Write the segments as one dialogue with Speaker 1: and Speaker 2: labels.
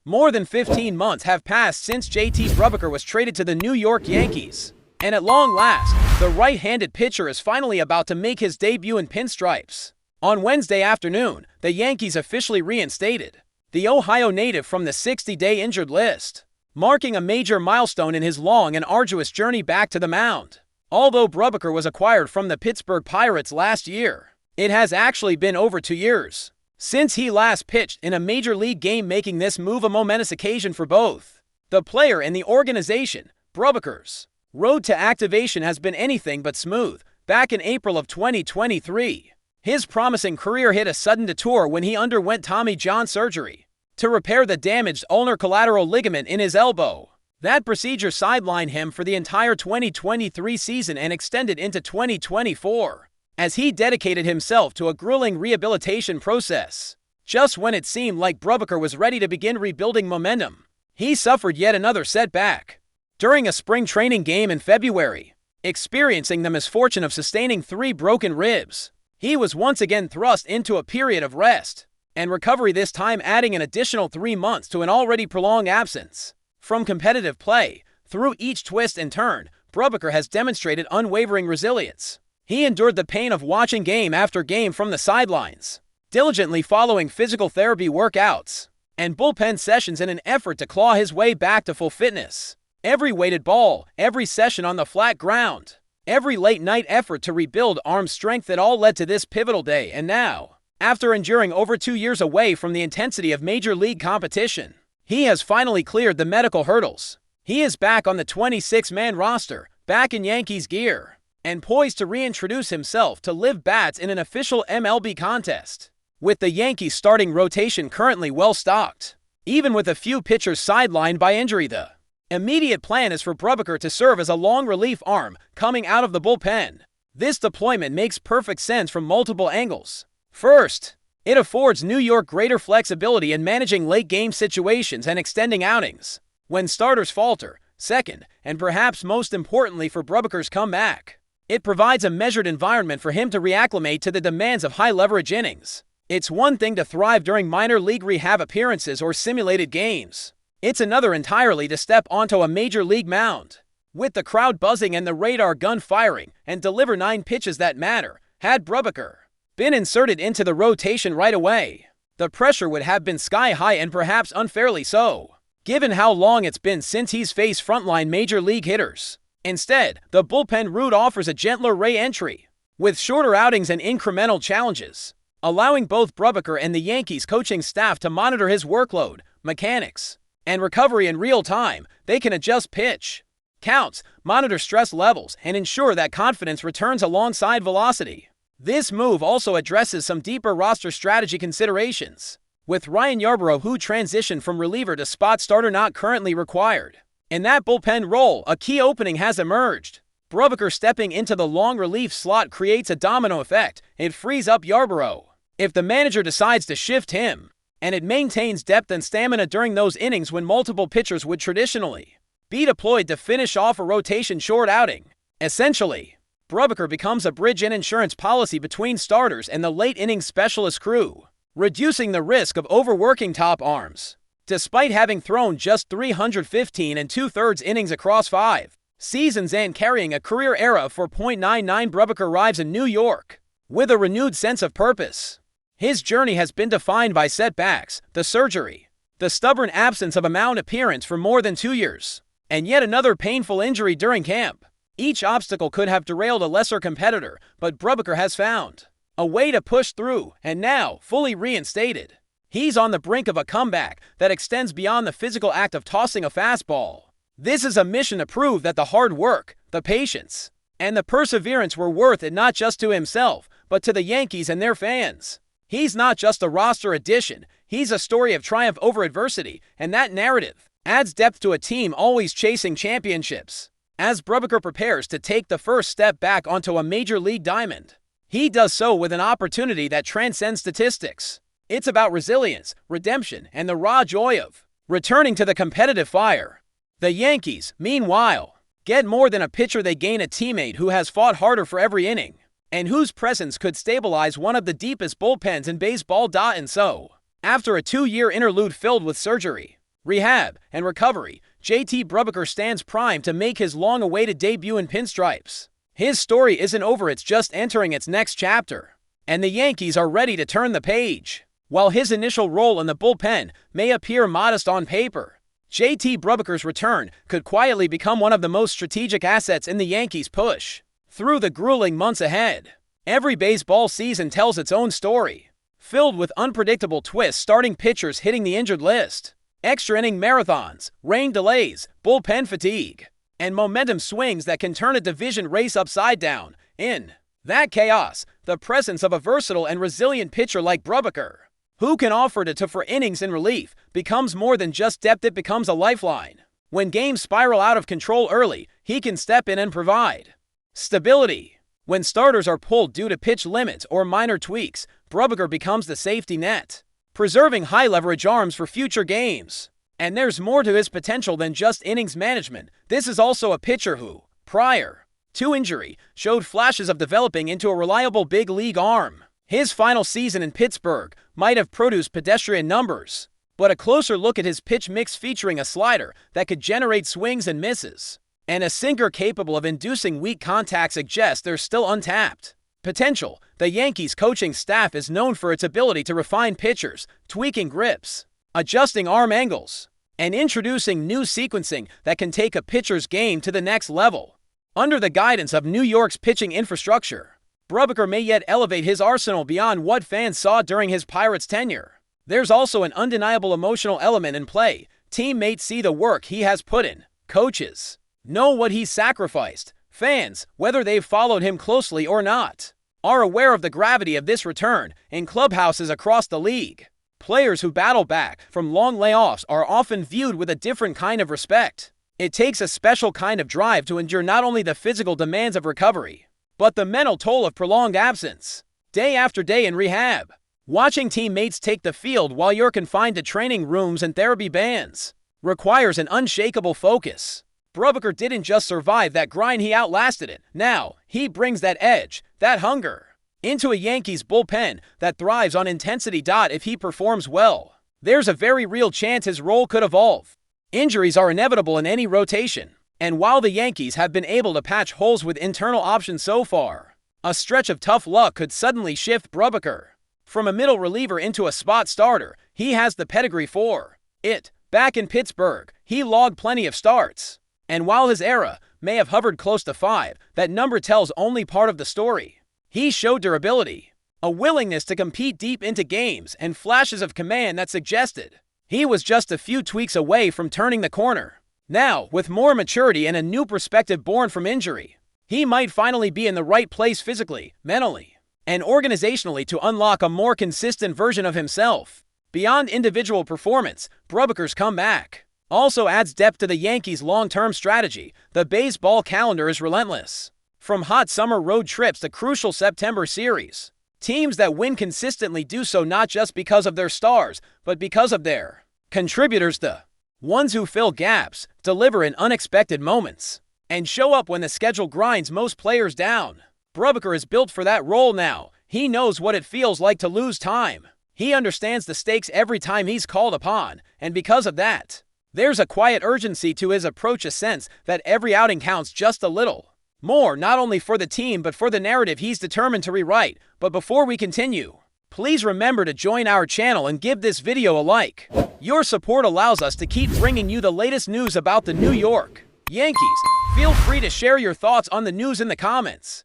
Speaker 1: More than 15 months have passed since JT Brubaker was traded to the New York Yankees. And at long last, the right-handed pitcher is finally about to make his debut in pinstripes. On Wednesday afternoon, the Yankees officially reinstated the Ohio native from the 60-day injured list, marking a major milestone in his long and arduous journey back to the mound. Although Brubaker was acquired from the Pittsburgh Pirates last year, it has actually been over 2 years since he last pitched in a major league game, making this move a momentous occasion for both the player and the organization. Brubaker's road to activation has been anything but smooth. Back in April of 2023, his promising career hit a sudden detour when he underwent Tommy John surgery to repair the damaged ulnar collateral ligament in his elbow. That procedure sidelined him for the entire 2023 season and extended into 2024, as he dedicated himself to a grueling rehabilitation process. Just when it seemed like Brubaker was ready to begin rebuilding momentum, he suffered yet another setback. During a spring training game in February, experiencing the misfortune of sustaining 3 broken ribs, he was once again thrust into a period of rest and recovery, this time adding an additional 3 months to an already prolonged absence from competitive play. Through each twist and turn, Brubaker has demonstrated unwavering resilience. He endured the pain of watching game after game from the sidelines, diligently following physical therapy workouts and bullpen sessions in an effort to claw his way back to full fitness. Every weighted ball, every session on the flat ground, every late-night effort to rebuild arm strength, that all led to this pivotal day. And now, after enduring over 2 years away from the intensity of major league competition, he has finally cleared the medical hurdles. He is back on the 26-man roster, back in Yankees gear, and poised to reintroduce himself to live bats in an official MLB contest. With the Yankees starting rotation currently well-stocked, even with a few pitchers sidelined by injury, the immediate plan is for Brubaker to serve as a long relief arm coming out of the bullpen. This deployment makes perfect sense from multiple angles. First, it affords New York greater flexibility in managing late-game situations and extending outings when starters falter. Second, and perhaps most importantly for Brubaker's comeback, it provides a measured environment for him to reacclimate to the demands of high-leverage innings. It's one thing to thrive during minor league rehab appearances or simulated games. It's another entirely to step onto a major league mound, with the crowd buzzing and the radar gun firing, and deliver 9 pitches that matter. Had Brubaker been inserted into the rotation right away, the pressure would have been sky high, and perhaps unfairly so, given how long it's been since he's faced frontline major league hitters. Instead, the bullpen route offers a gentler re-entry, with shorter outings and incremental challenges, allowing both Brubaker and the Yankees coaching staff to monitor his workload, mechanics, and recovery in real time. They can adjust pitch counts, monitor stress levels, and ensure that confidence returns alongside velocity. This move also addresses some deeper roster strategy considerations, with Ryan Yarbrough, who transitioned from reliever to spot starter, not currently required in that bullpen role. A key opening has emerged. Brubaker stepping into the long relief slot creates a domino effect. It frees up Yarbrough if the manager decides to shift him, and it maintains depth and stamina during those innings when multiple pitchers would traditionally be deployed to finish off a rotation short outing. Essentially, Brubaker becomes a bridge and insurance policy between starters and the late innings specialist crew, reducing the risk of overworking top arms. Despite having thrown just 315 2/3 innings across 5 seasons and carrying a career era of 4.99, Brubaker arrives in New York with a renewed sense of purpose. His journey has been defined by setbacks, the surgery, the stubborn absence of a mound appearance for more than 2 years, and yet another painful injury during camp. Each obstacle could have derailed a lesser competitor, but Brubaker has found a way to push through, and now, fully reinstated, he's on the brink of a comeback that extends beyond the physical act of tossing a fastball. This is a mission to prove that the hard work, the patience, and the perseverance were worth it, not just to himself, but to the Yankees and their fans. He's not just a roster addition, he's a story of triumph over adversity, and that narrative adds depth to a team always chasing championships. As Brubaker prepares to take the first step back onto a major league diamond, he does so with an opportunity that transcends statistics. It's about resilience, redemption, and the raw joy of returning to the competitive fire. The Yankees, meanwhile, get more than a pitcher. They gain a teammate who has fought harder for every inning, and whose presence could stabilize one of the deepest bullpens in baseball. And so, after a 2-year interlude filled with surgery, rehab, and recovery, JT Brubaker stands primed to make his long-awaited debut in pinstripes. His story isn't over, it's just entering its next chapter. And the Yankees are ready to turn the page. While his initial role in the bullpen may appear modest on paper, JT Brubaker's return could quietly become one of the most strategic assets in the Yankees' push through the grueling months ahead. Every baseball season tells its own story, filled with unpredictable twists, starting pitchers hitting the injured list, extra inning marathons, rain delays, bullpen fatigue, and momentum swings that can turn a division race upside down. In that chaos, the presence of a versatile and resilient pitcher like Brubaker, who can offer to for innings in relief, becomes more than just depth, it becomes a lifeline. When games spiral out of control early, he can step in and provide stability. When starters are pulled due to pitch limits or minor tweaks, Brubaker becomes the safety net, preserving high-leverage arms for future games. And there's more to his potential than just innings management. This is also a pitcher who, prior to injury, showed flashes of developing into a reliable big league arm. His final season in Pittsburgh might have produced pedestrian numbers, but a closer look at his pitch mix featuring a slider that could generate swings and misses, and a sinker capable of inducing weak contact suggests there's still untapped potential. The Yankees coaching staff is known for its ability to refine pitchers, tweaking grips, adjusting arm angles, and introducing new sequencing that can take a pitcher's game to the next level. Under the guidance of New York's pitching infrastructure, Brubaker may yet elevate his arsenal beyond what fans saw during his Pirates tenure. There's also an undeniable emotional element in play. Teammates see the work he has put in. Coaches know what he's sacrificed. Fans, whether they've followed him closely or not, are aware of the gravity of this return. In clubhouses across the league, players who battle back from long layoffs are often viewed with a different kind of respect. It takes a special kind of drive to endure not only the physical demands of recovery, but the mental toll of prolonged absence, day after day in rehab. Watching teammates take the field while you're confined to training rooms and therapy bans requires an unshakable focus. Brubaker didn't just survive that grind, he outlasted it. Now, he brings that edge, that hunger, into a Yankees bullpen that thrives on intensity. If he performs well, there's a very real chance his role could evolve. Injuries are inevitable in any rotation, and while the Yankees have been able to patch holes with internal options so far, a stretch of tough luck could suddenly shift Brubaker from a middle reliever into a spot starter. He has the pedigree for it. Back in Pittsburgh, he logged plenty of starts, and while his era may have hovered close to 5, that number tells only part of the story. He showed durability, a willingness to compete deep into games, and flashes of command that suggested he was just a few tweaks away from turning the corner. Now, with more maturity and a new perspective born from injury, he might finally be in the right place physically, mentally, and organizationally to unlock a more consistent version of himself. Beyond individual performance, Brubaker's comeback also adds depth to the Yankees' long-term strategy. The baseball calendar is relentless. From hot summer road trips to crucial September series, teams that win consistently do so not just because of their stars, but because of their contributors, the ones who fill gaps, deliver in unexpected moments, and show up when the schedule grinds most players down. Brubaker is built for that role now. He knows what it feels like to lose time. He understands the stakes every time he's called upon, and because of that, there's a quiet urgency to his approach, a sense that every outing counts just a little more, not only for the team but for the narrative he's determined to rewrite. But before we continue, please remember to join our channel and give this video a like. Your support allows us to keep bringing you the latest news about the New York Yankees. Feel free to share your thoughts on the news in the comments.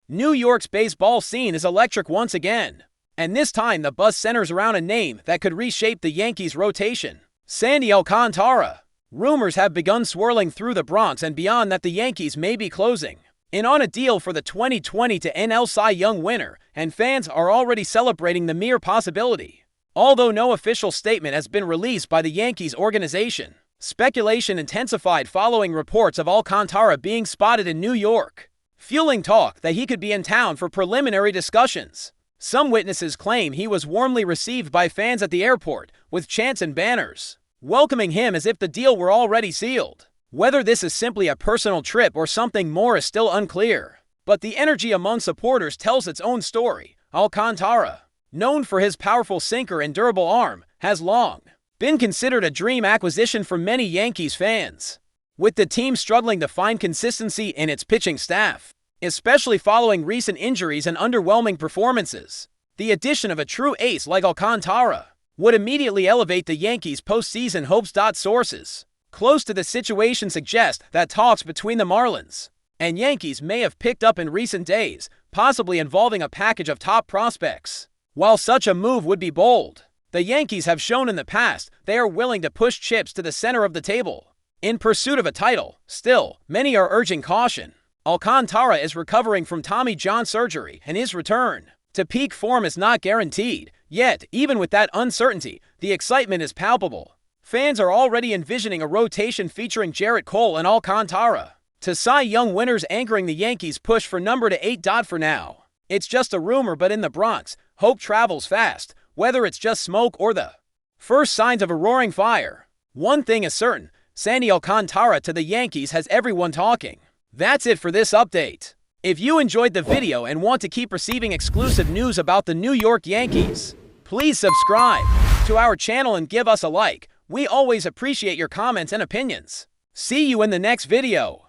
Speaker 1: New York's baseball scene is electric once again, and this time the buzz centers around a name that could reshape the Yankees' rotation: Sandy Alcantara. Rumors have begun swirling through the Bronx and beyond that the Yankees may be closing in on a deal for the 2020 NL Cy Young winner, and fans are already celebrating the mere possibility. Although no official statement has been released by the Yankees organization, speculation intensified following reports of Alcantara being spotted in New York, fueling talk that he could be in town for preliminary discussions. Some witnesses claim he was warmly received by fans at the airport, with chants and banners welcoming him as if the deal were already sealed. Whether this is simply a personal trip or something more is still unclear, but the energy among supporters tells its own story. Alcantara, known for his powerful sinker and durable arm, has long been considered a dream acquisition for many Yankees fans, with the team struggling to find consistency in its pitching staff, especially following recent injuries and underwhelming performances. The addition of a true ace like Alcantara would immediately elevate the Yankees' postseason hopes. Sources close to the situation suggest that talks between the Marlins and Yankees may have picked up in recent days, possibly involving a package of top prospects. While such a move would be bold, the Yankees have shown in the past they are willing to push chips to the center of the table in pursuit of a title. Still, many are urging caution. Alcantara is recovering from Tommy John surgery, and his return to peak form is not guaranteed. Yet, even with that uncertainty, the excitement is palpable. Fans are already envisioning a rotation featuring Jarrett Cole and Alcantara to Cy Young winners anchoring the Yankees' push for number 8. For now, it's just a rumor, but in the Bronx, hope travels fast, whether it's just smoke or the first signs of a roaring fire. One thing is certain, Sandy Alcantara to the Yankees has everyone talking. That's it for this update. If you enjoyed the video and want to keep receiving exclusive news about the New York Yankees, please subscribe to our channel and give us a like. We always appreciate your comments and opinions. See you in the next video.